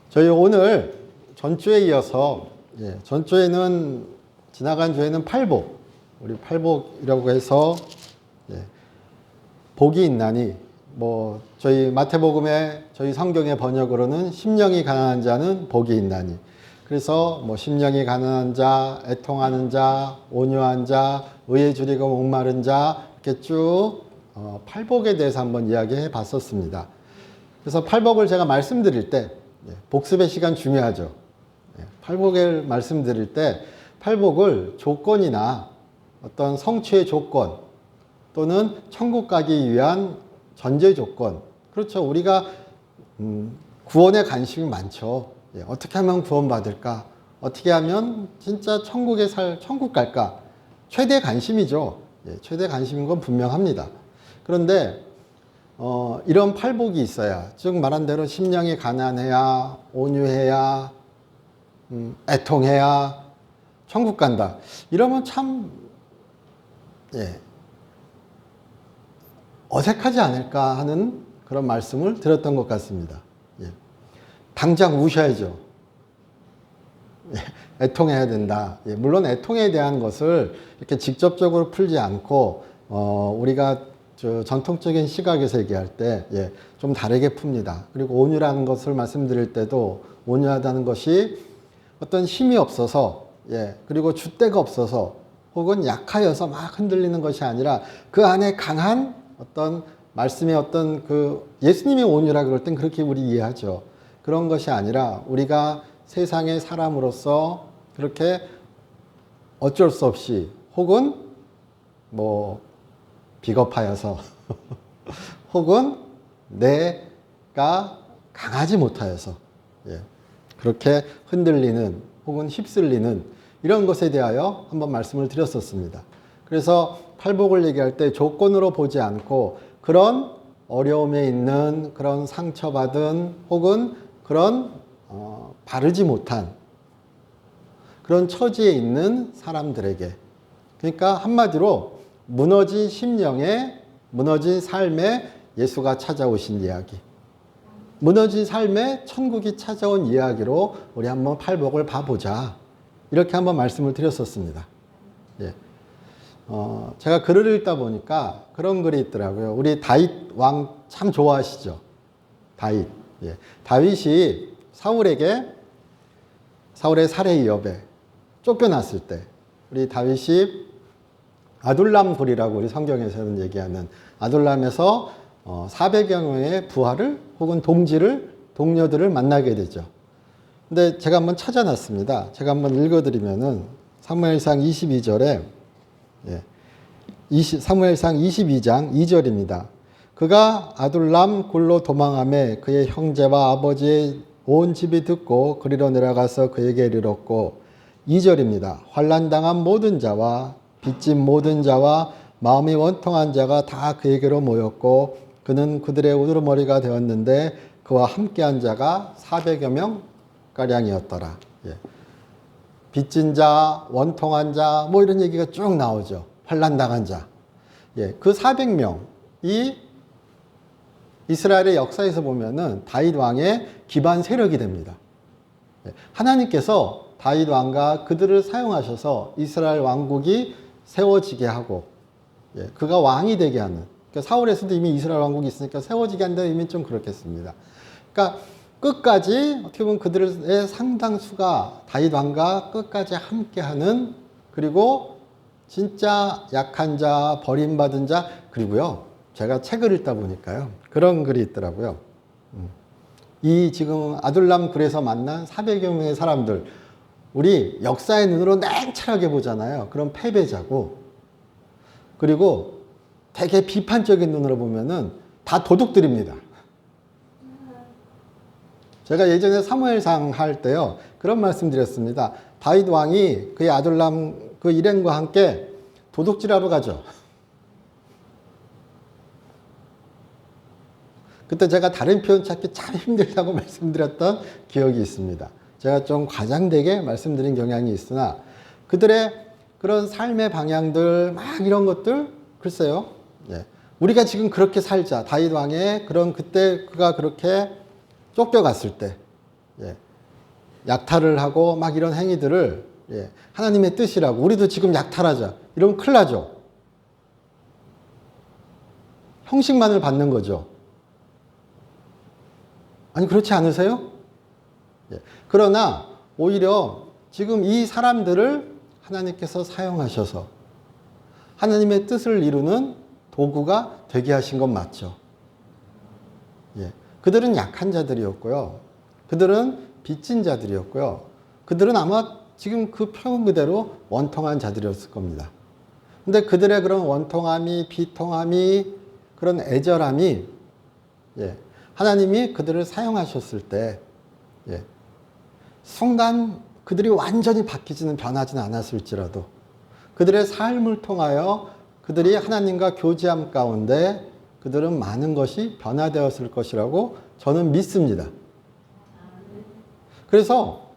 저희 오늘 전주에 이어서 전주에는 지나간 주에는 팔복, 우리 팔복이라고 해서 복이 있나니 저희 마태복음의 저희 성경의 번역으로는 심령이 가난한 자는 복이 있나니, 그래서 심령이 가난한 자, 애통하는 자, 온유한 자, 의에 줄이고 목마른 자, 이렇게 쭉 팔복에 대해서 한번 이야기해 봤었습니다. 그래서 팔복을 제가 말씀드릴 때 복습의 시간 중요하죠. 팔복을 말씀드릴 때 팔복을 조건이나 어떤 성취의 조건 또는 천국 가기 위한 전제 조건, 그렇죠. 우리가 구원에 관심이 많죠. 어떻게 하면 구원받을까? 어떻게 하면 진짜 천국 갈까? 최대 관심이죠. 최대 관심인 건 분명합니다. 그런데 이런 팔복이 있어야, 즉 말한 대로 심령이 가난해야, 온유해야, 애통해야 천국 간다. 이러면 참 어색하지 않을까 하는 그런 말씀을 드렸던 것 같습니다. 당장 우셔야죠. 애통해야 된다. 물론 애통에 대한 것을 이렇게 직접적으로 풀지 않고 우리가 전통적인 시각에서 얘기할 때 좀 다르게 풉니다. 그리고 온유라는 것을 말씀드릴 때도 온유하다는 것이 어떤 힘이 없어서 그리고 줏대가 없어서 혹은 약하여서 막 흔들리는 것이 아니라 그 안에 강한 어떤 말씀의 어떤 예수님의 온유라 그럴 땐 그렇게 우리 이해하죠. 그런 것이 아니라 우리가 세상의 사람으로서 그렇게 어쩔 수 없이 혹은 비겁하여서 혹은 내가 강하지 못하여서 그렇게 흔들리는 혹은 휩쓸리는 이런 것에 대하여 한번 말씀을 드렸었습니다. 그래서 팔복을 얘기할 때 조건으로 보지 않고 그런 어려움에 있는 그런 상처받은 혹은 그런 바르지 못한 그런 처지에 있는 사람들에게, 그러니까 한마디로 무너진 심령에, 무너진 삶에 예수가 찾아오신 이야기, 무너진 삶에 천국이 찾아온 이야기로 우리 한번 팔복을 봐보자, 이렇게 한번 말씀을 드렸었습니다. 제가 글을 읽다 보니까 그런 글이 있더라고요. 우리 다윗 왕 참 좋아하시죠? 다윗. 다윗이 사울의 살해 위협에 쫓겨났을 때 우리 다윗이 아둘람 굴이라고 우리 성경에서는 얘기하는 아둘람에서 400여 명의 부하를 혹은 동료들을 만나게 되죠. 근데 제가 한번 찾아놨습니다. 제가 한번 읽어드리면은 사무엘상 22절에 사무엘상 22장 2절입니다. 그가 아둘람 굴로 도망하매 그의 형제와 아버지의 온 집이 듣고 그리로 내려가서 그에게 이르렀고, 2절입니다. 환난당한 모든 자와 빚진 모든 자와 마음이 원통한 자가 다 그에게로 모였고 그는 그들의 우두머리가 되었는데 그와 함께한 자가 400여 명가량이었더라. 빚진 자, 원통한 자, 이런 얘기가 쭉 나오죠. 환난당한 자. 그 400명이 이스라엘의 역사에서 보면은 다윗 왕의 기반 세력이 됩니다. 하나님께서 다윗 왕과 그들을 사용하셔서 이스라엘 왕국이 세워지게 하고, 그가 왕이 되게 하는, 그러니까 사울에서도 이미 이스라엘 왕국이 있으니까 세워지게 한다는 의미는 좀 그렇겠습니다. 그러니까 끝까지 어떻게 보면 그들의 상당수가 다윗 왕과 끝까지 함께하는, 그리고 진짜 약한 자, 버림받은 자, 그리고요 제가 책을 읽다 보니까요 그런 글이 있더라고요. 이 지금 아둘람 굴에서 만난 400여 명의 사람들, 우리 역사의 눈으로 냉철하게 보잖아요. 그런 패배자고, 그리고 되게 비판적인 눈으로 보면은 다 도둑들입니다. 제가 예전에 사무엘상 할 때요 그런 말씀 드렸습니다. 다윗 왕이 그의 아둘람 그 일행과 함께 도둑질하러 가죠. 그때 제가 다른 표현 찾기 참 힘들다고 말씀드렸던 기억이 있습니다. 제가 좀 과장되게 말씀드린 경향이 있으나 그들의 그런 삶의 방향들 막 이런 것들, 글쎄요, 우리가 지금 그렇게 살자, 다윗 왕의 그런 그때 그가 그렇게 쫓겨갔을 때 예, 약탈을 하고 막 이런 행위들을 예, 하나님의 뜻이라고 우리도 지금 약탈하자 이러면 큰일 나죠. 형식만을 받는 거죠. 아니 그렇지 않으세요? 예, 그러나 오히려 지금 이 사람들을 하나님께서 사용하셔서 하나님의 뜻을 이루는 도구가 되게 하신 건 맞죠. 예, 그들은 약한 자들이었고요. 그들은 빚진 자들이었고요. 그들은 아마 지금 그 표현 그대로 원통한 자들이었을 겁니다. 근데 그들의 그런 원통함이, 비통함이, 그런 애절함이, 예, 하나님이 그들을 사용하셨을 때, 예, 순간 그들이 완전히 바뀌지는 변하지는 않았을지라도 그들의 삶을 통하여 그들이 하나님과 교제함 가운데 그들은 많은 것이 변화되었을 것이라고 저는 믿습니다. 그래서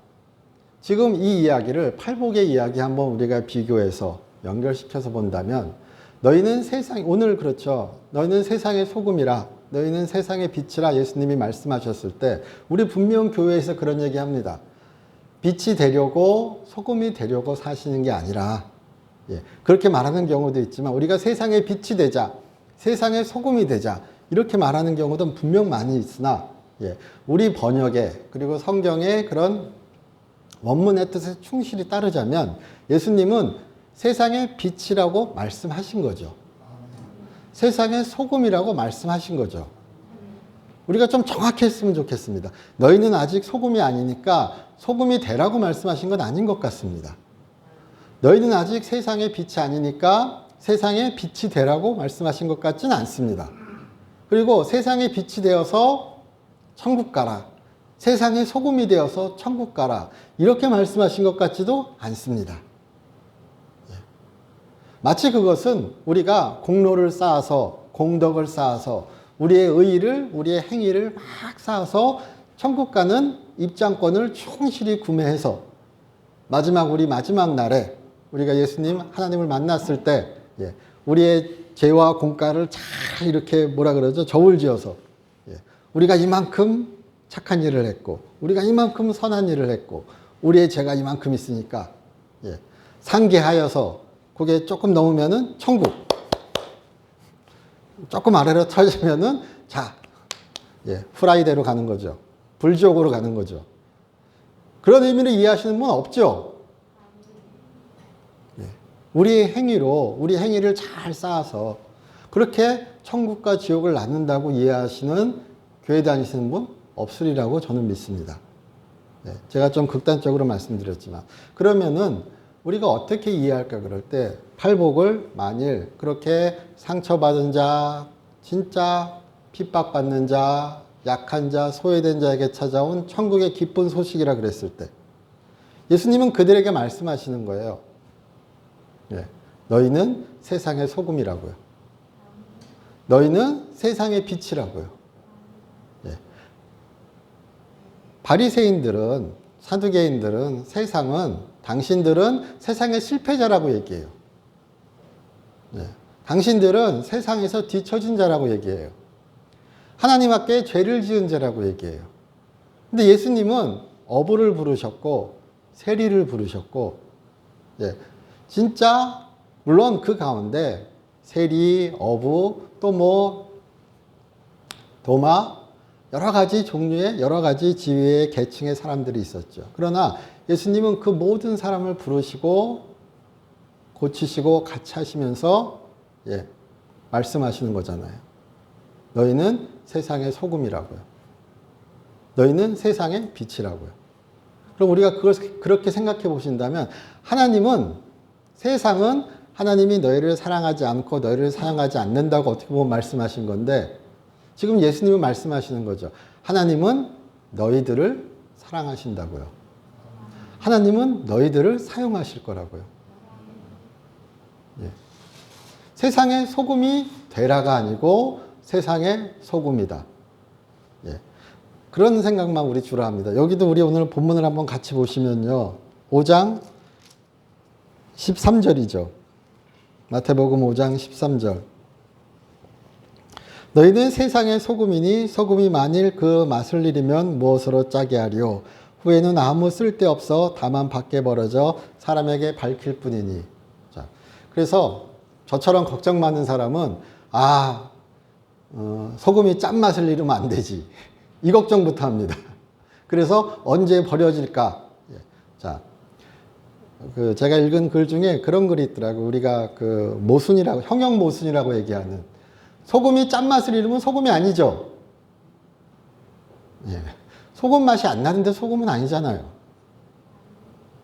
지금 이 이야기를 팔복의 이야기 한번 우리가 비교해서 연결시켜서 본다면 너희는 세상, 오늘 그렇죠. 너희는 세상의 소금이라 너희는 세상의 빛이라 예수님이 말씀하셨을 때 우리 분명 교회에서 그런 얘기 합니다. 빛이 되려고 소금이 되려고 사시는 게 아니라 예, 그렇게 말하는 경우도 있지만 우리가 세상의 빛이 되자 세상의 소금이 되자 이렇게 말하는 경우도 분명 많이 있으나 예, 우리 번역에 그리고 성경의 그런 원문의 뜻에 충실히 따르자면 예수님은 세상의 빛이라고 말씀하신 거죠. 세상의 소금이라고 말씀하신 거죠. 우리가 좀 정확히 했으면 좋겠습니다. 너희는 아직 소금이 아니니까 소금이 되라고 말씀하신 건 아닌 것 같습니다. 너희는 아직 세상의 빛이 아니니까 세상의 빛이 되라고 말씀하신 것 같지는 않습니다. 그리고 세상의 빛이 되어서 천국 가라. 세상의 소금이 되어서 천국 가라. 이렇게 말씀하신 것 같지도 않습니다. 마치 그것은 우리가 공로를 쌓아서 공덕을 쌓아서 우리의 의의를 우리의 행위를 막 쌓아서 천국 가는 입장권을 충실히 구매해서 우리 마지막 날에 우리가 예수님 하나님을 만났을 때 우리의 죄와 공과를 잘 이렇게 저울 지어서 우리가 이만큼 착한 일을 했고 우리가 이만큼 선한 일을 했고 우리의 죄가 이만큼 있으니까 상계하여서 그게 조금 넘으면은 천국, 조금 아래로 터지면은 후라이대로 가는 거죠. 불지옥으로 가는 거죠. 그런 의미를 이해하시는 분 없죠? 우리의 행위로 우리 행위를 잘 쌓아서 그렇게 천국과 지옥을 낳는다고 이해하시는 교회 다니시는 분 없으리라고 저는 믿습니다. 제가 좀 극단적으로 말씀드렸지만 그러면은 우리가 어떻게 이해할까 그럴 때 팔복을 만일 그렇게 상처받은 자, 진짜 핍박받는 자, 약한 자, 소외된 자에게 찾아온 천국의 기쁜 소식이라 그랬을 때 예수님은 그들에게 말씀하시는 거예요. 너희는 세상의 소금이라고요. 너희는 세상의 빛이라고요. 바리새인들은 사두개인들은 당신들은 세상의 실패자라고 얘기해요. 당신들은 세상에서 뒤처진 자라고 얘기해요. 하나님 앞에 죄를 지은 자라고 얘기해요. 근데 예수님은 어부를 부르셨고 세리를 부르셨고 진짜 물론 그 가운데 세리, 어부 또 도마 여러 가지 종류의 여러 가지 지위의 계층의 사람들이 있었죠. 그러나 예수님은 그 모든 사람을 부르시고 고치시고 같이 하시면서 말씀하시는 거잖아요. 너희는 세상의 소금이라고요. 너희는 세상의 빛이라고요. 그럼 우리가 그걸 그렇게 생각해 보신다면 세상은 하나님이 너희를 사랑하지 않고 너희를 사랑하지 않는다고 어떻게 보면 말씀하신 건데 지금 예수님은 말씀하시는 거죠. 하나님은 너희들을 사랑하신다고요. 하나님은 너희들을 사용하실 거라고요. 세상의 소금이 되라가 아니고 세상의 소금이다. 그런 생각만 우리 주로 합니다. 여기도 우리 오늘 본문을 한번 같이 보시면요. 5장 13절이죠. 마태복음 5장 13절. 너희는 세상의 소금이니 소금이 만일 그 맛을 잃으면 무엇으로 짜게 하리요. 후에는 아무 쓸데없어 다만 밖에 벌어져 사람에게 밝힐 뿐이니. 자, 그래서 저처럼 걱정 많은 사람은 소금이 짠맛을 잃으면 안 되지. 이 걱정부터 합니다. 그래서 언제 버려질까? 자, 제가 읽은 글 중에 그런 글이 있더라고. 우리가 모순이라고, 형용 모순이라고 얘기하는. 소금이 짠맛을 잃으면 소금이 아니죠. 예. 소금 맛이 안 나는데 소금은 아니잖아요.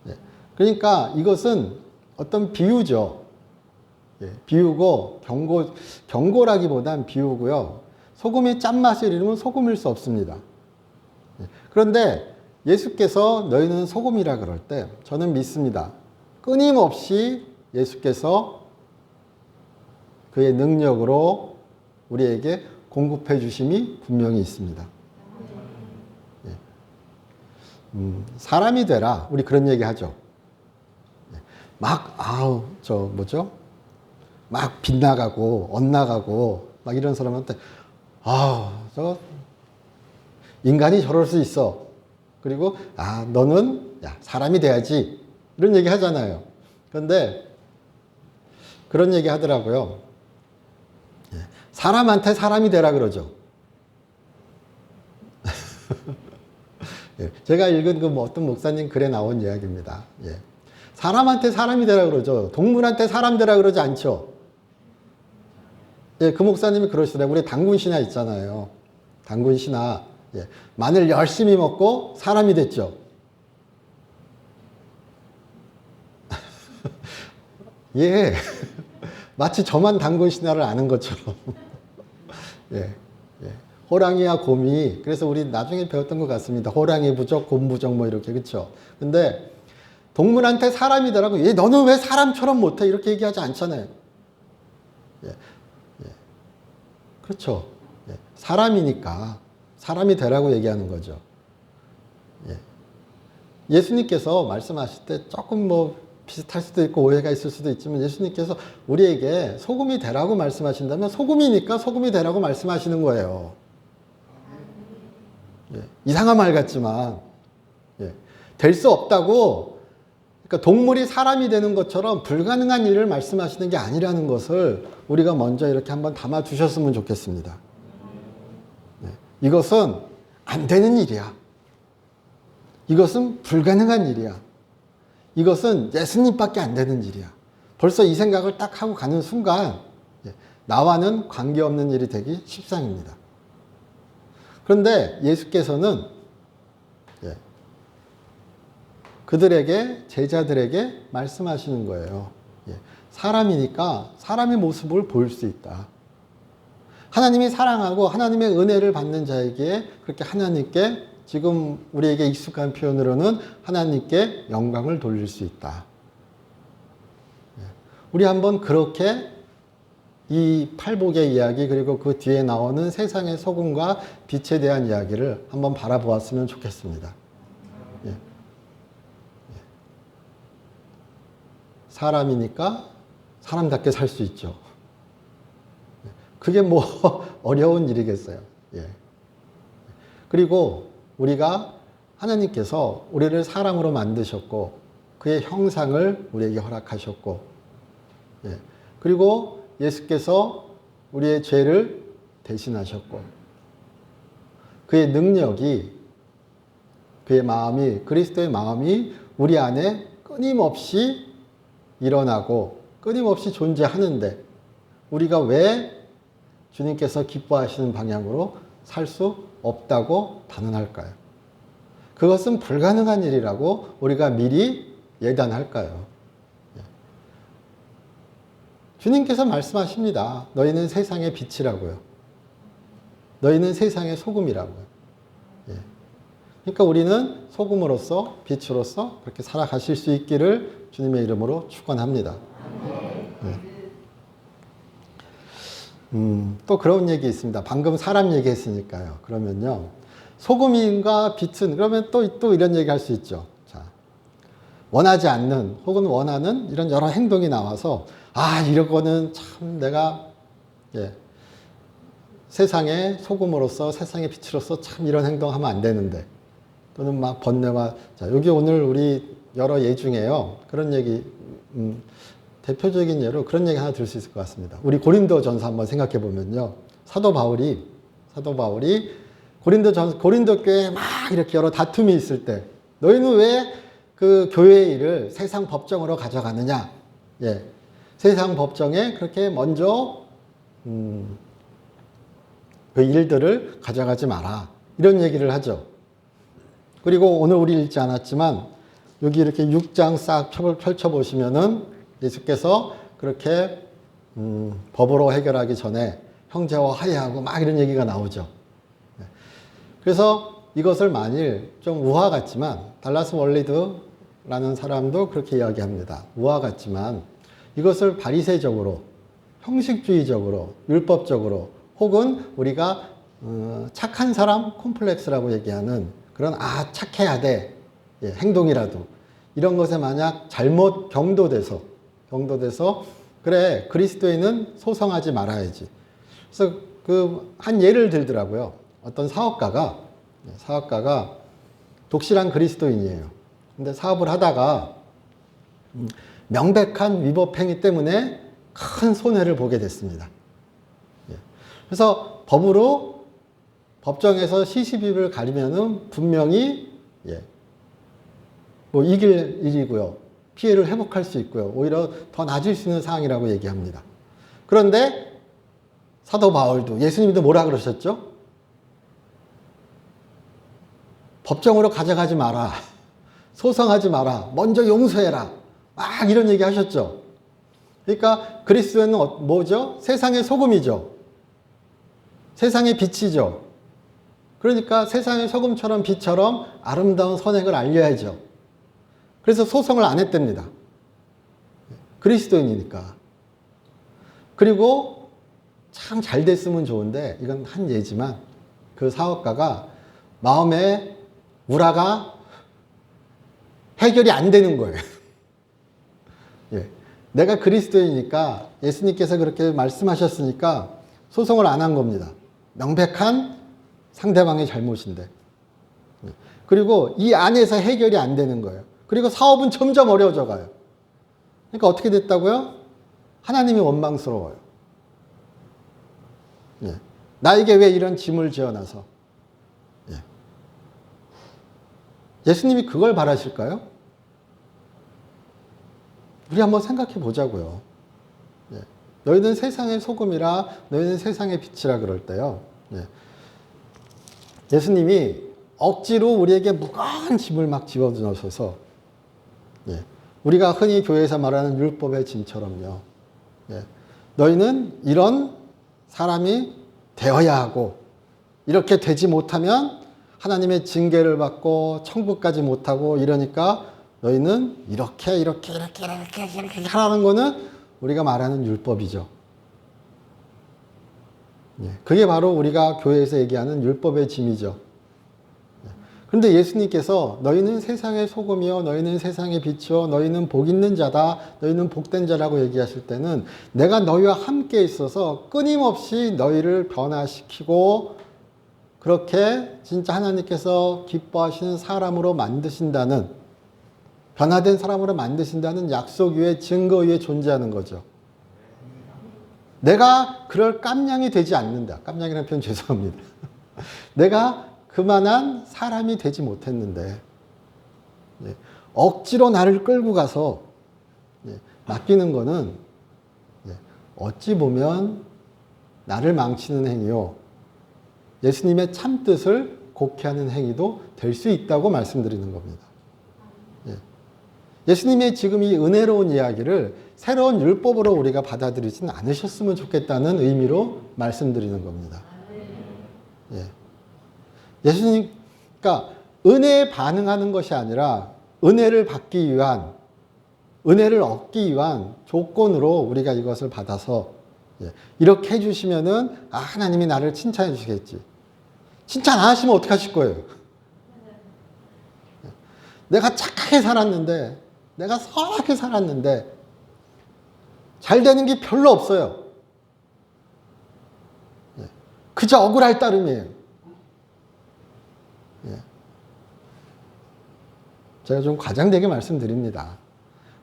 예. 그러니까 이것은 어떤 비유죠. 예. 비유고 경고라기보단 비유고요. 소금이 짠맛을 잃으면 소금일 수 없습니다. 예. 그런데 예수께서 너희는 소금이라 그럴 때 저는 믿습니다. 끊임없이 예수께서 그의 능력으로 우리에게 공급해 주심이 분명히 있습니다. 예. 사람이 되라. 우리 그런 얘기 하죠. 예. 막 빗나가고 엇나가고 막 이런 사람한테 인간이 저럴 수 있어. 그리고 너는 사람이 돼야지. 이런 얘기 하잖아요. 그런데 그런 얘기 하더라고요. 사람한테 사람이 되라 그러죠. 제가 읽은 어떤 목사님 글에 나온 이야기입니다. 사람한테 사람이 되라 그러죠. 동물한테 사람 되라 그러지 않죠. 그 목사님이 그러시더라고요. 우리 당군 신화 있잖아요. 당군 신화. 마늘 열심히 먹고 사람이 됐죠. 마치 저만 당군 신화를 아는 것처럼. 호랑이와 곰이, 그래서 우리 나중에 배웠던 것 같습니다. 호랑이 부족, 곰 부족 이렇게, 그쵸? 근데 동물한테 사람이 되라고, 너는 왜 사람처럼 못해? 이렇게 얘기하지 않잖아요. 그렇죠. 사람이니까 사람이 되라고 얘기하는 거죠. 예수님께서 말씀하실 때 조금 비슷할 수도 있고 오해가 있을 수도 있지만 예수님께서 우리에게 소금이 되라고 말씀하신다면 소금이니까 소금이 되라고 말씀하시는 거예요. 이상한 말 같지만 될 수 없다고, 그러니까 동물이 사람이 되는 것처럼 불가능한 일을 말씀하시는 게 아니라는 것을 우리가 먼저 이렇게 한번 담아 두셨으면 좋겠습니다. 이것은 안 되는 일이야. 이것은 불가능한 일이야. 이것은 예수님밖에 안 되는 일이야. 벌써 이 생각을 딱 하고 가는 순간 나와는 관계없는 일이 되기 십상입니다. 그런데 예수께서는 그들에게, 제자들에게 말씀하시는 거예요. 사람이니까 사람의 모습을 보일 수 있다. 하나님이 사랑하고 하나님의 은혜를 받는 자에게 그렇게 하나님께, 지금 우리에게 익숙한 표현으로는 하나님께 영광을 돌릴 수 있다. 우리 한번 그렇게 이 팔복의 이야기, 그리고 그 뒤에 나오는 세상의 소금과 빛에 대한 이야기를 한번 바라보았으면 좋겠습니다. 사람이니까 사람답게 살 수 있죠. 그게 어려운 일이겠어요. 그리고 우리가, 하나님께서 우리를 사람으로 만드셨고 그의 형상을 우리에게 허락하셨고, 그리고 예수께서 우리의 죄를 대신하셨고, 그의 능력이, 그의 마음이, 그리스도의 마음이 우리 안에 끊임없이 일어나고 끊임없이 존재하는데 우리가 왜 주님께서 기뻐하시는 방향으로 살 수 없다고 단언할까요? 그것은 불가능한 일이라고 우리가 미리 예단할까요? 주님께서 말씀하십니다. 너희는 세상의 빛이라고요. 너희는 세상의 소금이라고요. 그러니까 우리는 소금으로서, 빛으로서 그렇게 살아가실 수 있기를 주님의 이름으로 축원합니다. 또 그런 얘기 있습니다. 방금 사람 얘기했으니까요. 그러면요, 소금인가 빛은, 그러면 또 이런 얘기 할 수 있죠. 자, 원하지 않는 혹은 원하는 이런 여러 행동이 나와서 이런 거는 참 내가 세상의 소금으로서 세상의 빛으로서 참 이런 행동하면 안 되는데 또는 막 번뇌와 자 여기 오늘 우리 여러 예 중에요 그런 얘기 대표적인 예로 그런 얘기 하나 들을 수 있을 것 같습니다. 우리 고린도전서 한번 생각해 보면요 사도 바울이 고린도 교회에 막 이렇게 여러 다툼이 있을 때 너희는 왜 그 교회의 일을 세상 법정으로 가져가느냐? 예, 세상 법정에 그렇게 먼저 그 일들을 가져가지 마라. 이런 얘기를 하죠. 그리고 오늘 우리 읽지 않았지만 여기 이렇게 6장 싹 펼쳐보시면은 예수께서 그렇게 법으로 해결하기 전에 형제와 화해하고 막 이런 얘기가 나오죠. 그래서 이것을 만일 좀 우화 같지만 달라스 월리드라는 사람도 그렇게 이야기합니다. 우화 같지만 이것을 바리새적으로 형식주의적으로 율법적으로 혹은 우리가 착한 사람 콤플렉스라고 얘기하는 그런 착해야 돼 행동이라도 이런 것에 만약 잘못 경도돼서 그래 그리스도인은 소성하지 말아야지. 그래서 그 한 예를 들더라고요. 어떤 사업가가 독실한 그리스도인이에요. 근데 사업을 하다가 명백한 위법 행위 때문에 큰 손해를 보게 됐습니다. 그래서 법정에서 시시비비를 가리면은 분명히 뭐 이길 일이고요. 피해를 회복할 수 있고요. 오히려 더 나아질 수 있는 상황이라고 얘기합니다. 그런데 사도 바울도 예수님도 뭐라 그러셨죠? 법정으로 가져가지 마라. 소송하지 마라. 먼저 용서해라. 막 이런 얘기 하셨죠. 그러니까 그리스도는 뭐죠? 세상의 소금이죠. 세상의 빛이죠. 그러니까 세상의 소금처럼 빛처럼 아름다운 선행을 알려야죠. 그래서 소송을 안 했답니다. 그리스도인이니까. 그리고 참 잘 됐으면 좋은데 이건 한 예지만 그 사업가가 마음에 우라가 해결이 안 되는 거예요. 내가 그리스도이니까 예수님께서 그렇게 말씀하셨으니까 소송을 안 한 겁니다. 명백한 상대방의 잘못인데. 그리고 이 안에서 해결이 안 되는 거예요. 그리고 사업은 점점 어려워져 가요. 그러니까 어떻게 됐다고요? 하나님이 원망스러워요. 나에게 왜 이런 짐을 지어놔서. 예수님이 그걸 바라실까요? 우리 한번 생각해 보자고요. 너희는 세상의 소금이라 너희는 세상의 빛이라 그럴 때요. 예수님이 억지로 우리에게 무거운 짐을 막 집어넣으셔서 우리가 흔히 교회에서 말하는 율법의 짐처럼요. 너희는 이런 사람이 되어야 하고 이렇게 되지 못하면 하나님의 징계를 받고 천국까지 못하고 이러니까 너희는 이렇게 하라는 거는 우리가 말하는 율법이죠. 그게 바로 우리가 교회에서 얘기하는 율법의 짐이죠. 그런데 예수님께서 너희는 세상의 소금이요 너희는 세상의 빛이요 너희는 복 있는 자다 너희는 복된 자라고 얘기하실 때는 내가 너희와 함께 있어서 끊임없이 너희를 변화시키고 그렇게 진짜 하나님께서 기뻐하시는 사람으로 만드신다는 변화된 사람으로 만드신다는 약속 위에 증거 위에 존재하는 거죠. 내가 그럴 깜냥이 되지 않는다. 깜냥이라는 표현 죄송합니다. 내가 그만한 사람이 되지 못했는데 억지로 나를 끌고 가서 맡기는 거는 어찌 보면 나를 망치는 행위요. 예수님의 참뜻을 곡해하는 행위도 될 수 있다고 말씀드리는 겁니다. 예수님의 지금 이 은혜로운 이야기를 새로운 율법으로 우리가 받아들이지는 않으셨으면 좋겠다는 의미로 말씀드리는 겁니다. 예수님, 그러니까 은혜에 반응하는 것이 아니라 은혜를 받기 위한, 은혜를 얻기 위한 조건으로 우리가 이것을 받아서 이렇게 해주시면은 하나님이 나를 칭찬해 주시겠지. 칭찬 안 하시면 어떻게 하실 거예요? 내가 착하게 살았는데, 내가 선하게 살았는데 잘 되는 게 별로 없어요. 그저 억울할 따름이에요. 예. 제가 좀 과장되게 말씀드립니다.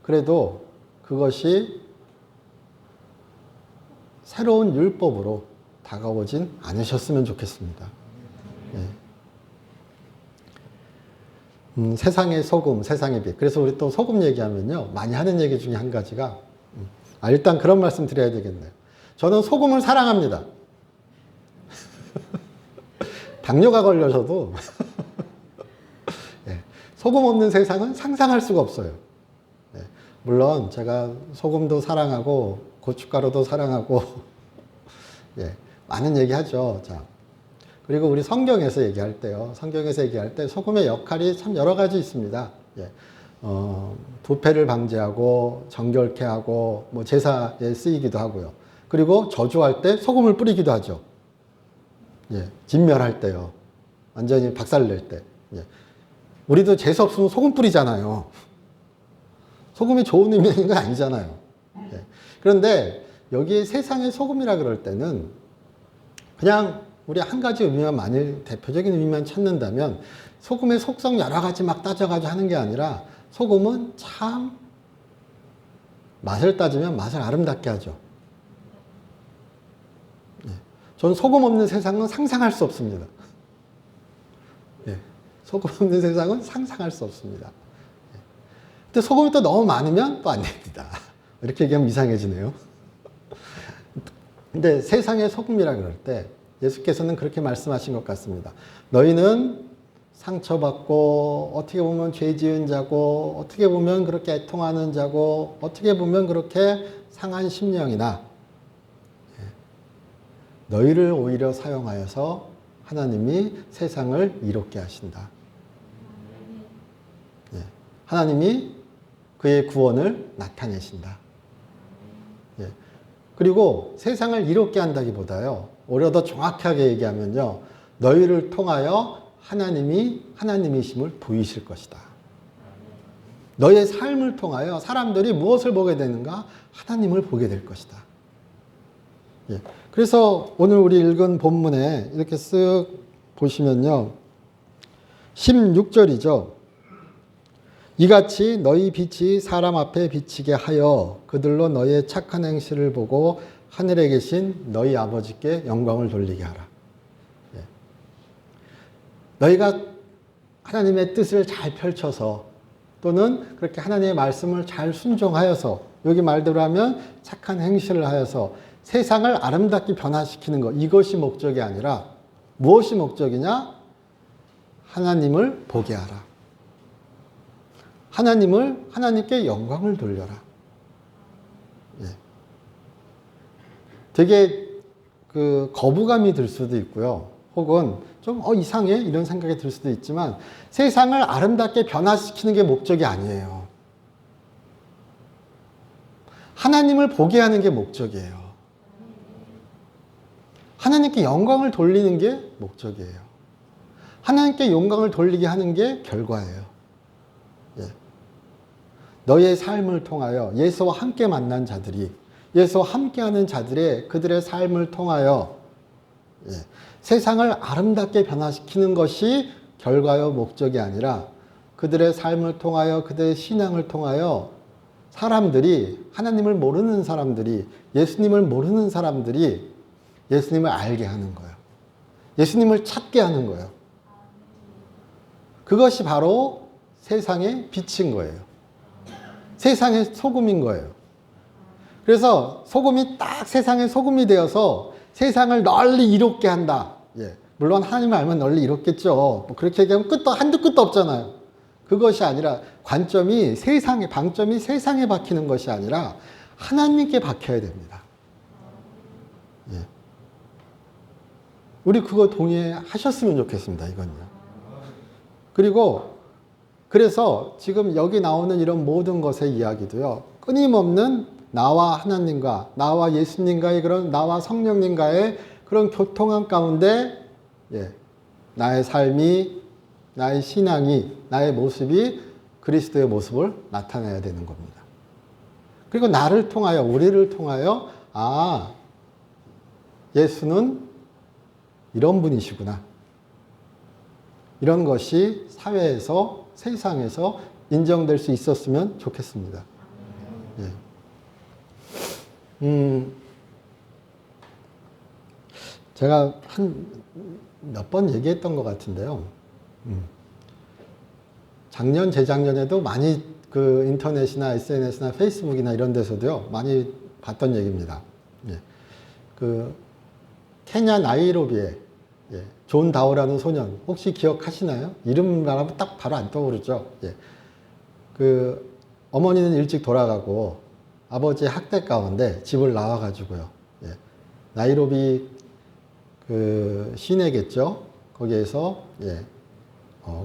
그래도 그것이 새로운 율법으로 다가오진 않으셨으면 좋겠습니다. 예. 세상의 소금, 세상의 빛. 그래서 우리 또 소금 얘기하면요, 많이 하는 얘기 중에 한 가지가, 일단 그런 말씀 드려야 되겠네요. 저는 소금을 사랑합니다. 당뇨가 걸려서도 예, 소금 없는 세상은 상상할 수가 없어요. 예, 물론 제가 소금도 사랑하고 고춧가루도 사랑하고 예, 많은 얘기하죠. 자, 그리고 우리 성경에서 얘기할 때요. 성경에서 얘기할 때 소금의 역할이 참 여러 가지 있습니다. 예, 부패를 방지하고 정결케 하고 뭐 제사에 쓰이기도 하고요. 그리고 저주할 때 소금을 뿌리기도 하죠. 예, 진멸할 때요. 완전히 박살낼 때. 예. 우리도 재수 없으면 소금 뿌리잖아요. 소금이 좋은 의미인 건 아니잖아요. 예. 그런데 여기 세상의 소금이라 그럴 때는 그냥 우리 한 가지 의미만 만일 대표적인 의미만 찾는다면 소금의 속성 여러 가지 막 따져가지고 하는 게 아니라 소금은 참 맛을 따지면 맛을 아름답게 하죠. 저는 소금 없는 세상은 상상할 수 없습니다. 예, 소금 없는 세상은 상상할 수 없습니다. 예. 근데 소금이 또 너무 많으면 또 안 됩니다. 이렇게 얘기하면 이상해지네요. 근데 세상의 소금이라 그럴 때 예수께서는 그렇게 말씀하신 것 같습니다. 너희는 상처받고 어떻게 보면 죄 지은 자고 어떻게 보면 그렇게 애통하는 자고 어떻게 보면 그렇게 상한 심령이나 너희를 오히려 사용하여서 하나님이 세상을 이롭게 하신다. 예. 하나님이 그의 구원을 나타내신다. 예. 그리고 세상을 이롭게 한다기보다요. 오히려 더 정확하게 얘기하면요. 너희를 통하여 하나님이 하나님이심을 보이실 것이다. 너의 삶을 통하여 사람들이 무엇을 보게 되는가? 하나님을 보게 될 것이다. 예. 그래서 오늘 우리 읽은 본문에 이렇게 쓱 보시면요. 16절이죠. 이같이 너희 빛이 사람 앞에 비치게 하여 그들로 너희의 착한 행실을 보고 하늘에 계신 너희 아버지께 영광을 돌리게 하라. 예. 너희가 하나님의 뜻을 잘 펼쳐서 또는 그렇게 하나님의 말씀을 잘 순종하여서 여기 말대로 하면 착한 행실을 하여서 세상을 아름답게 변화시키는 것, 이것이 목적이 아니라 무엇이 목적이냐? 하나님을 보게 하라. 하나님께 영광을 돌려라. 예. 되게 거부감이 들 수도 있고요. 혹은 좀 이상해? 이런 생각이 들 수도 있지만 세상을 아름답게 변화시키는 게 목적이 아니에요. 하나님을 보게 하는 게 목적이에요. 하나님께 영광을 돌리는 게 목적이에요. 하나님께 영광을 돌리게 하는 게 결과예요. 예. 너의 삶을 통하여 예수와 함께 만난 자들이 예수와 함께하는 자들의 그들의 삶을 통하여 예. 세상을 아름답게 변화시키는 것이 결과요 목적이 아니라 그들의 삶을 통하여 그들의 신앙을 통하여 사람들이 하나님을 모르는 사람들이 예수님을 모르는 사람들이 예수님을 알게 하는 거예요. 예수님을 찾게 하는 거예요. 그것이 바로 세상의 빛인 거예요. 세상의 소금인 거예요. 그래서 소금이 딱 세상의 소금이 되어서 세상을 널리 이롭게 한다. 예. 물론 하나님을 알면 널리 이롭겠죠. 뭐 그렇게 얘기하면 한두 끝도 없잖아요. 그것이 아니라 방점이 세상에 박히는 것이 아니라 하나님께 박혀야 됩니다. 예. 우리 그거 동의하셨으면 좋겠습니다. 이건요. 그리고 그래서 지금 여기 나오는 이런 모든 것의 이야기도요. 끊임없는 나와 하나님과 나와 예수님과의 그런 나와 성령님과의 그런 교통함 가운데 예, 나의 삶이 나의 신앙이 나의 모습이 그리스도의 모습을 나타내야 되는 겁니다. 그리고 나를 통하여 우리를 통하여 예수는 이런 분이시구나. 이런 것이 사회에서, 세상에서 인정될 수 있었으면 좋겠습니다. 예. 제가 한 몇 번 얘기했던 것 같은데요. 작년, 재작년에도 많이 그 인터넷이나 SNS나 페이스북이나 이런 데서도요, 많이 봤던 얘기입니다. 예. 그 케냐 나이로비에 존 다오라는 소년 혹시 기억하시나요? 이름 말하면 딱 바로 안 떠오르죠. 예. 그 어머니는 일찍 돌아가고 아버지의 학대 가운데 집을 나와가지고요. 예. 나이로비 그 시내겠죠. 거기에서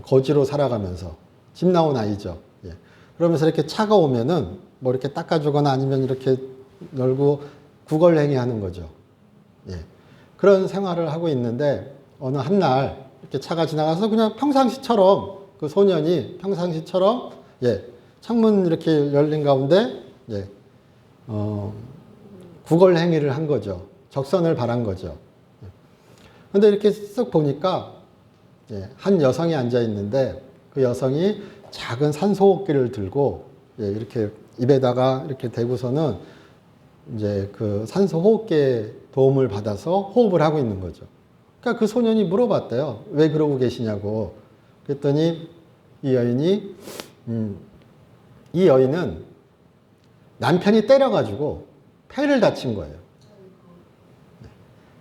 거지로 살아가면서 집 나온 아이죠. 예. 그러면서 이렇게 차가 오면은 뭐 이렇게 닦아주거나 아니면 이렇게 열고 구걸행위 하는 거죠. 예. 그런 생활을 하고 있는데 어느 한날 이렇게 차가 지나가서 그냥 평상시처럼 그 소년이 평상시처럼 창문 이렇게 열린 가운데 구걸행위를 한 거죠. 적선을 바란 거죠. 근데 이렇게 쓱 보니까 한 여성이 앉아 있는데 그 여성이 작은 산소호흡기를 들고 이렇게 입에다가 이렇게 대고서는 이제 그 산소호흡기의 도움을 받아서 호흡을 하고 있는 거죠. 그러니까 그 소년이 물어봤대요. 왜 그러고 계시냐고. 그랬더니 이 여인은 남편이 때려가지고 폐를 다친 거예요.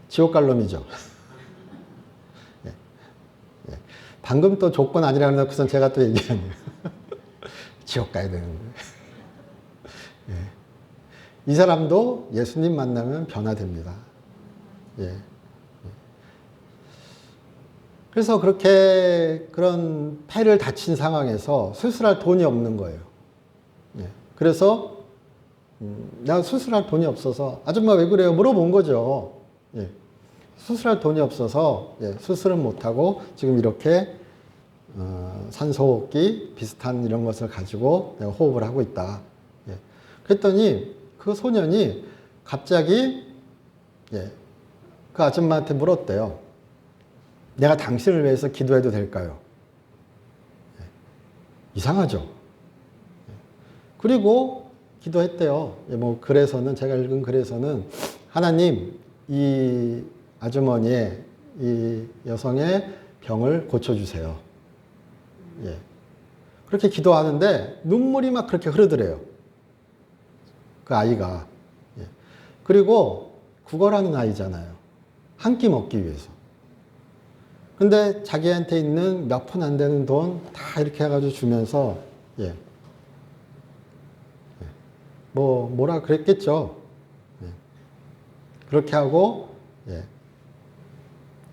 지옥 갈 놈이죠. 방금 또 조건 아니라고 해놓고선 제가 또 얘기하네요. 지옥 가야 되는데. 이 사람도 예수님 만나면 변화됩니다. 그래서 그런 폐를 다친 상황에서 수술할 돈이 없는 거예요. 그래서 나 수술할 돈이 없어서 아줌마 왜 그래요? 물어본 거죠. 수술할 돈이 없어서 수술은 못하고 지금 이렇게 산소호흡기 비슷한 이런 것을 가지고 내가 호흡을 하고 있다. 그랬더니 그 소년이 갑자기 그 아줌마한테 물었대요. 내가 당신을 위해서 기도해도 될까요? 이상하죠. 그리고 기도했대요. 뭐 글에서는 제가 읽은 글에서는 하나님 이 아주머니의 이 여성의 병을 고쳐주세요. 그렇게 기도하는데 눈물이 막 그렇게 흐르더래요. 그 아이가. 그리고 구걸하는 아이잖아요. 한 끼 먹기 위해서. 근데 자기한테 있는 몇 푼 안 되는 돈 다 이렇게 해가지고 주면서 뭐라 그랬겠죠. 그렇게 하고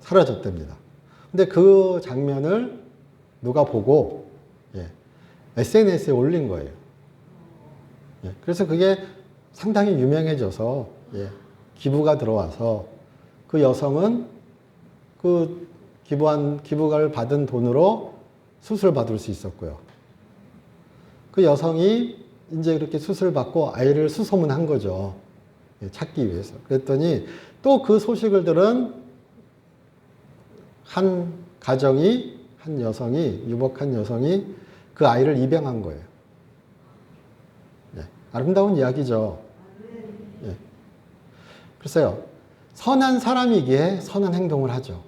사라졌답니다. 근데 그 장면을 누가 보고 SNS에 올린 거예요. 그래서 그게 상당히 유명해져서 기부가 들어와서 그 여성은 그 기부를 받은 돈으로 수술 받을 수 있었고요. 그 여성이 이제 그렇게 수술 받고 아이를 수소문한 거죠. 찾기 위해서. 그랬더니 또 그 소식을 들은 한 가정이, 한 여성이, 유복한 여성이 그 아이를 입양한 거예요. 아름다운 이야기죠. 글쎄요. 선한 사람이기에 선한 행동을 하죠.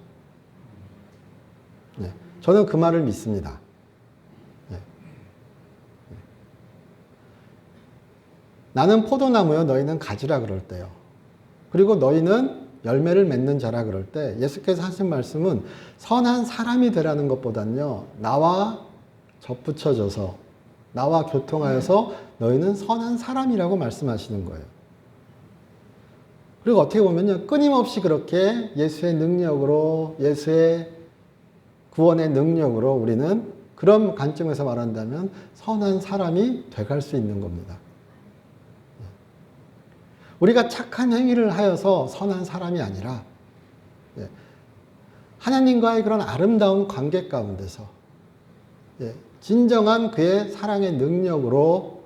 저는 그 말을 믿습니다. 나는 포도나무요, 너희는 가지라 그럴 때요. 그리고 너희는 열매를 맺는 자라 그럴 때 예수께서 하신 말씀은 선한 사람이 되라는 것보다는요, 나와 접붙여져서 나와 교통하여서 너희는 선한 사람이라고 말씀하시는 거예요. 그리고 어떻게 보면요, 끊임없이 그렇게 예수의 능력으로, 예수의 구원의 능력으로 우리는 그런 관점에서 말한다면 선한 사람이 돼갈 수 있는 겁니다. 우리가 착한 행위를 하여서 선한 사람이 아니라 하나님과의 그런 아름다운 관계 가운데서 진정한 그의 사랑의 능력으로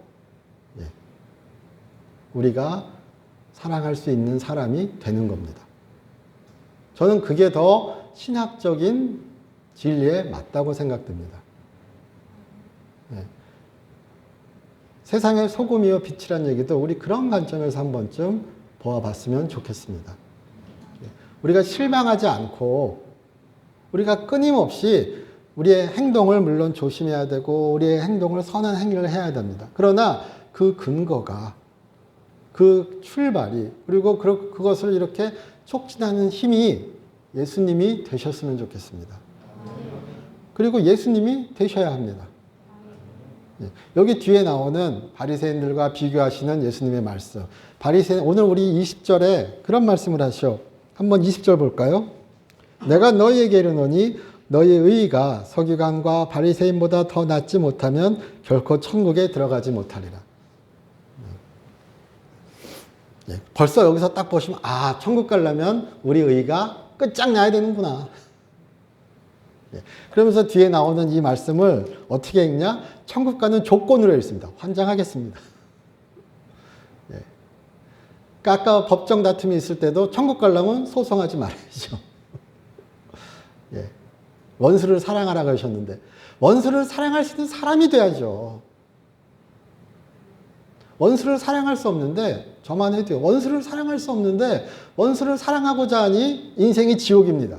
우리가 사랑할 수 있는 사람이 되는 겁니다. 저는 그게 더 신학적인 진리에 맞다고 생각됩니다. 네. 세상의 소금이요 빛이란 얘기도 우리 그런 관점에서 한 번쯤 보아봤으면 좋겠습니다. 우리가 실망하지 않고 우리가 끊임없이 우리의 행동을 물론 조심해야 되고 우리의 행동을 선한 행위를 해야 됩니다. 그러나 그 근거가 그 출발이 그리고 그것을 이렇게 촉진하는 힘이 예수님이 되셨으면 좋겠습니다. 그리고 예수님이 되셔야 합니다. 여기 뒤에 나오는 바리새인들과 비교하시는 예수님의 말씀. 바리새인 오늘 우리 20절에 그런 말씀을 하셔. 한번 20절 볼까요? 내가 너희에게 이르노니 너희의 의의가 서기관과 바리새인보다 더 낫지 못하면 결코 천국에 들어가지 못하리라. 벌써 여기서 딱 보시면 아 천국 가려면 우리 의의가 끝장나야 되는구나. 그러면서 뒤에 나오는 이 말씀을 어떻게 읽냐? 천국 가는 조건으로 읽습니다. 환장하겠습니다. 그러니까 아까 법정 다툼이 있을 때도 천국 가려면 소송하지 말아야죠. 원수를 사랑하라고 하셨는데 원수를 사랑할 수 있는 사람이 돼야죠. 원수를 사랑할 수 없는데 저만 해도요. 원수를 사랑할 수 없는데 원수를 사랑하고자 하니 인생이 지옥입니다.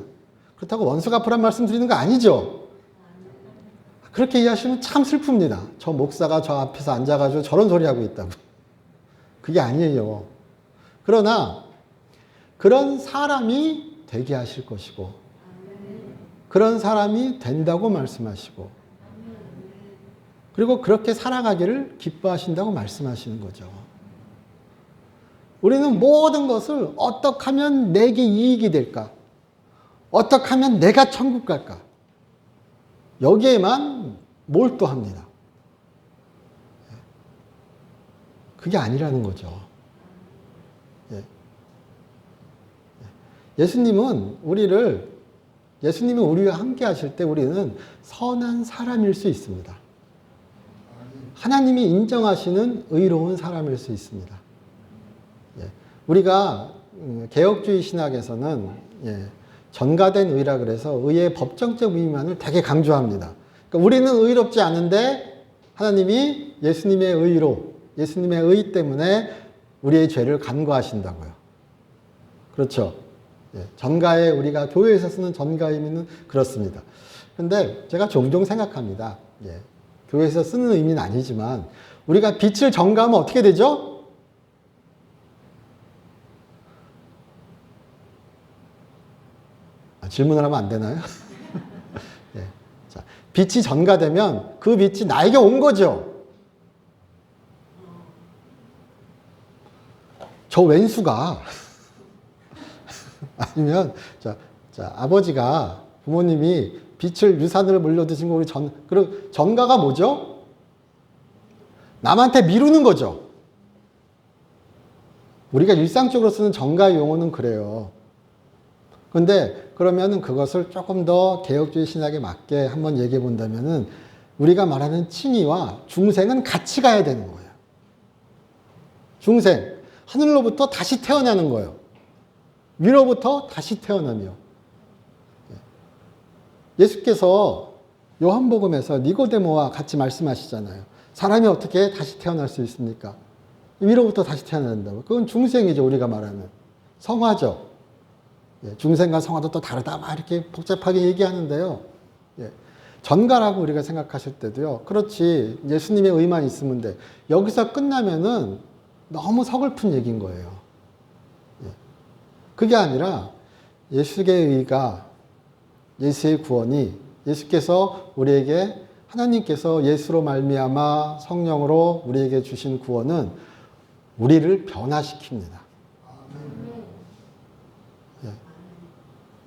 그렇다고 원수 갚으란 말씀 드리는 거 아니죠. 그렇게 이해하시면 참 슬픕니다. 저 목사가 저 앞에서 앉아가지고 저런 소리 하고 있다고. 그게 아니에요. 그러나 그런 사람이 되게 하실 것이고 그런 사람이 된다고 말씀하시고 그리고 그렇게 살아가기를 기뻐하신다고 말씀하시는 거죠. 우리는 모든 것을 어떻게 하면 내게 이익이 될까? 어떻게 하면 내가 천국 갈까? 여기에만 몰두합니다. 그게 아니라는 거죠. 예수님이 우리와 함께 하실 때 우리는 선한 사람일 수 있습니다. 하나님이 인정하시는 의로운 사람일 수 있습니다. 우리가 개혁주의 신학에서는 전가된 의라 그래서 의의 법정적 의미만을 되게 강조합니다. 그러니까 우리는 의롭지 않은데 하나님이 예수님의 의로, 예수님의 의 때문에 우리의 죄를 간과하신다고요. 그렇죠. 전가의 우리가 교회에서 쓰는 전가 의미는 그렇습니다. 그런데 제가 종종 생각합니다. 교회에서 쓰는 의미는 아니지만 우리가 빛을 전가하면 어떻게 되죠? 질문을 하면 안 되나요? 자, 빛이 전가되면 그 빛이 나에게 온 거죠. 저 왼수가 아니면 자, 아버지가 부모님이 빛을 유산으로 물려드신 거 우리 전가가 뭐죠? 남한테 미루는 거죠. 우리가 일상적으로 쓰는 전가의 용어는 그래요. 그런데 그러면은 그것을 조금 더 개혁주의 신학에 맞게 한번 얘기해 본다면은 우리가 말하는 칭의와 중생은 같이 가야 되는 거예요. 중생, 하늘로부터 다시 태어나는 거예요. 위로부터 다시 태어나며. 예수께서 요한복음에서 니고데모와 같이 말씀하시잖아요. 사람이 어떻게 다시 태어날 수 있습니까? 위로부터 다시 태어난다고. 그건 중생이죠. 우리가 말하는. 성화죠. 중생과 성화도 또 다르다. 막 이렇게 복잡하게 얘기하는데요. 전가라고 우리가 생각하실 때도요. 그렇지. 예수님의 의만 있으면 돼. 여기서 끝나면은 너무 서글픈 얘기인 거예요. 그게 아니라 예수의 의가, 예수의 구원이 예수께서 우리에게 하나님께서 예수로 말미암아 성령으로 우리에게 주신 구원은 우리를 변화시킵니다.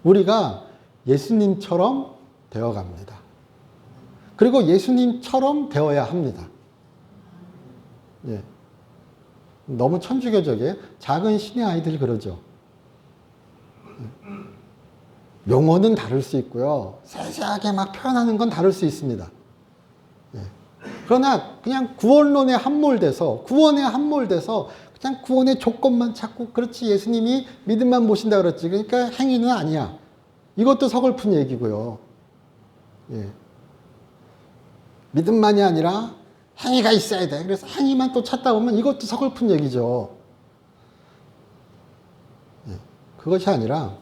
우리가 예수님처럼 되어갑니다. 그리고 예수님처럼 되어야 합니다. 너무 천주교적이에요. 작은 신의 아이들 그러죠. 용어는 다를 수 있고요. 세세하게 막 표현하는 건 다를 수 있습니다. 그러나 그냥 구원론에 함몰돼서 구원에 함몰돼서 그냥 구원의 조건만 찾고, 그렇지, 예수님이 믿음만 모신다 그랬지. 그러니까 행위는 아니야. 이것도 서글픈 얘기고요. 예. 믿음만이 아니라 행위가 있어야 돼. 그래서 행위만 또 찾다 보면 이것도 서글픈 얘기죠. 예. 그것이 아니라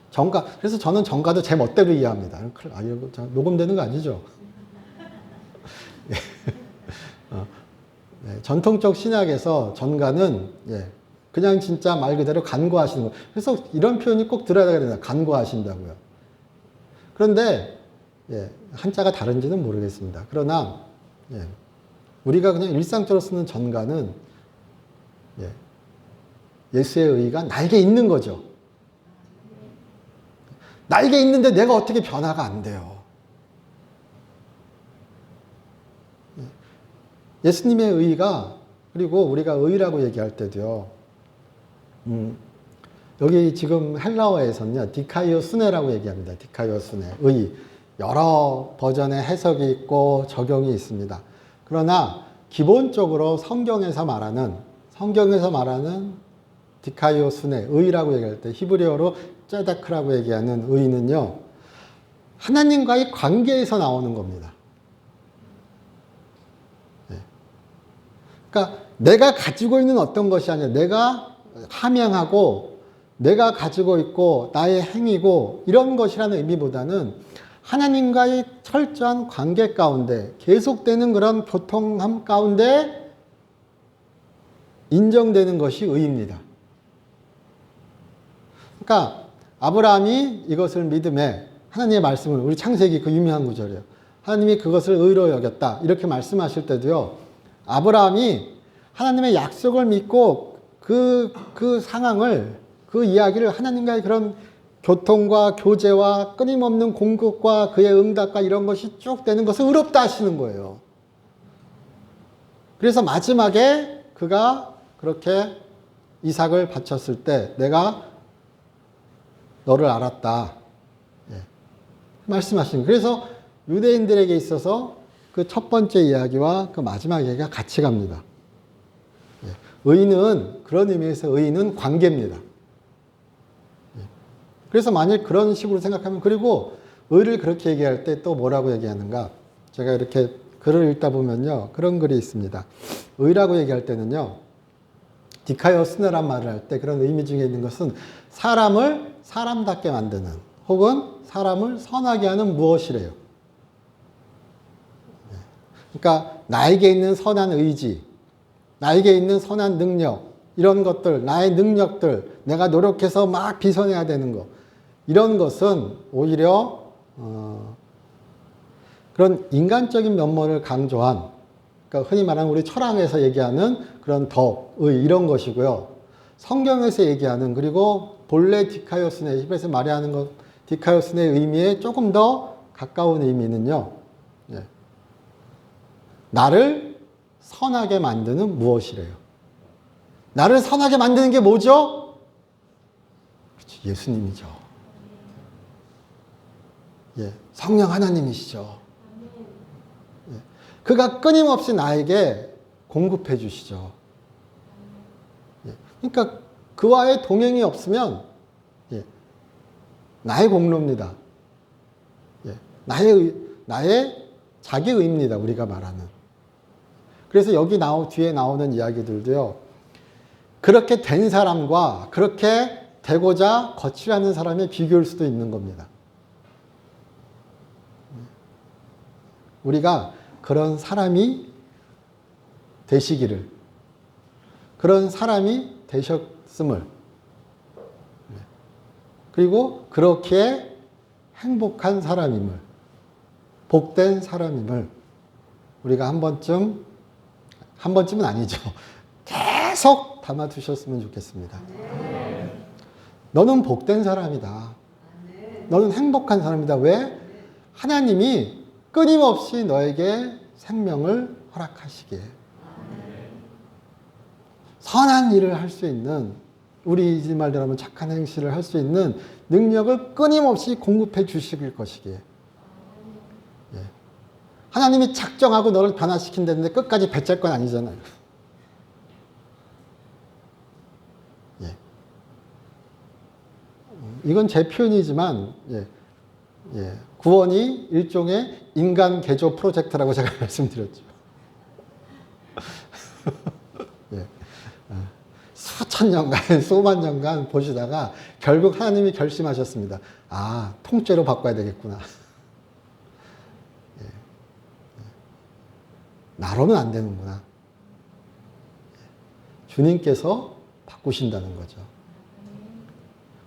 정가, 그래서 저는 정가도 제 멋대로 이해합니다. 아, 이거 녹음되는 거 아니죠? 예. 예. 전통적 신학에서 전가는 예. 그냥 진짜 말 그대로 간구하시는 거예요. 그래서 이런 표현이 꼭 들어야 됩니다. 간구하신다고요. 그런데 예, 한자가 다른지는 모르겠습니다. 그러나 예, 우리가 그냥 일상적으로 쓰는 전가는 예, 예수의 의가 나에게 있는 거죠. 나에게 있는데 내가 어떻게 변화가 안 돼요. 예수님의 의가, 그리고 우리가 의라고 얘기할 때도요. 여기 지금 헬라어에서는요. 디카이오스네라고 얘기합니다. 디카이오스네. 의. 여러 버전의 해석이 있고 적용이 있습니다. 그러나 기본적으로 성경에서 말하는 디카이오스네, 의라고 얘기할 때 히브리어로 짜다크라고 얘기하는 의는요. 하나님과의 관계에서 나오는 겁니다. 네. 그러니까 내가 가지고 있는 어떤 것이 아니라 내가 함양하고 내가 가지고 있고 나의 행위고 이런 것이라는 의미보다는 하나님과의 철저한 관계 가운데 계속되는 그런 교통함 가운데 인정되는 것이 의입니다. 그러니까 아브라함이 이것을 믿음에 하나님의 말씀을, 우리 창세기 그 유명한 구절이에요. 하나님이 그것을 의로 여겼다 이렇게 말씀하실 때도요. 아브라함이 하나님의 약속을 믿고 그 상황을, 그 이야기를 하나님과의 그런 교통과 교제와 끊임없는 공급과 그의 응답과 이런 것이 쭉 되는 것을 의롭다 하시는 거예요. 그래서 마지막에 그가 그렇게 이삭을 바쳤을 때 내가 너를 알았다. 예. 말씀하시는 거예요. 그래서 유대인들에게 있어서 그 첫 번째 이야기와 그 마지막 이야기가 같이 갑니다. 예. 의는, 그런 의미에서 의는 관계입니다. 그래서 만약 그런 식으로 생각하면, 그리고 의를 그렇게 얘기할 때 또 뭐라고 얘기하는가? 제가 이렇게 글을 읽다 보면요. 그런 글이 있습니다. 의라고 얘기할 때는요. 디카이오스네란 말을 할 때 그런 의미 중에 있는 것은 사람을 사람답게 만드는, 혹은 사람을 선하게 하는 무엇이래요. 그러니까 나에게 있는 선한 의지, 나에게 있는 선한 능력, 이런 것들, 나의 능력들, 내가 노력해서 막 빗어내야 되는 것, 이런 것은 오히려 그런 인간적인 면모를 강조한, 그러니까 흔히 말하는 우리 철학에서 얘기하는 그런 덕, 의, 이런 것이고요. 성경에서 얘기하는, 그리고 본래 디카이오스네, 히브리어에서 말하는 것, 디카이오스네의 의미에 조금 더 가까운 의미는요. 예. 나를 선하게 만드는 무엇이래요. 나를 선하게 만드는 게 뭐죠? 그렇지, 예수님이죠. 예, 성령 하나님이시죠. 예, 그가 끊임없이 나에게 공급해 주시죠. 예, 그러니까 그와의 동행이 없으면 예, 나의 공로입니다. 예, 나의 자기의입니다. 우리가 말하는. 그래서 여기 뒤에 나오는 이야기들도요. 그렇게 된 사람과 그렇게 되고자 거칠하는 사람의 비교일 수도 있는 겁니다. 우리가 그런 사람이 되시기를, 그런 사람이 되셨음을, 그리고 그렇게 행복한 사람임을, 복된 사람임을 우리가 한 번쯤은 아니죠. 계속 담아두셨으면 좋겠습니다. 너는 복된 사람이다. 너는 행복한 사람이다. 왜? 하나님이 끊임없이 너에게 생명을 허락하시기에. 선한 일을 할 수 있는, 우리 말대로 하면 착한 행실을 할 수 있는 능력을 끊임없이 공급해 주실 것이기에. 예. 하나님이 작정하고 너를 변화시킨다는데 끝까지 배짤 건 아니잖아요. 이건 제 표현이지만 구원이 일종의 인간 개조 프로젝트라고 제가 말씀드렸죠. 예. 수천 년간, 수만 년간 보시다가 결국 하나님이 결심하셨습니다. 아, 통째로 바꿔야 되겠구나. 나로는 안 되는구나. 주님께서 바꾸신다는 거죠.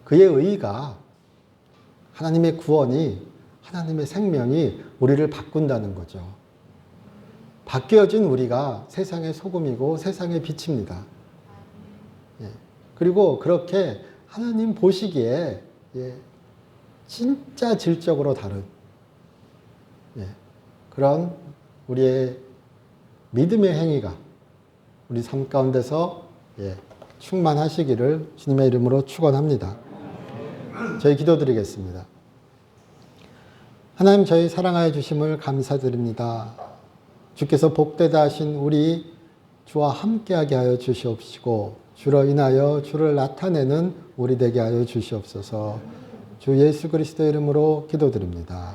그의 의가, 하나님의 구원이, 하나님의 생명이 우리를 바꾼다는 거죠. 바뀌어진 우리가 세상의 소금이고 세상의 빛입니다. 그리고 그렇게 하나님 보시기에 진짜 질적으로 다른 그런 우리의 믿음의 행위가 우리 삶 가운데서 충만하시기를 주님의 이름으로 축원합니다. 저희 기도드리겠습니다. 하나님, 저희 사랑하여 주심을 감사드립니다. 주께서 복되다 하신 우리 주와 함께하게 하여 주시옵시고 주로 인하여 주를 나타내는 우리 되게 하여 주시옵소서. 주 예수 그리스도의 이름으로 기도드립니다.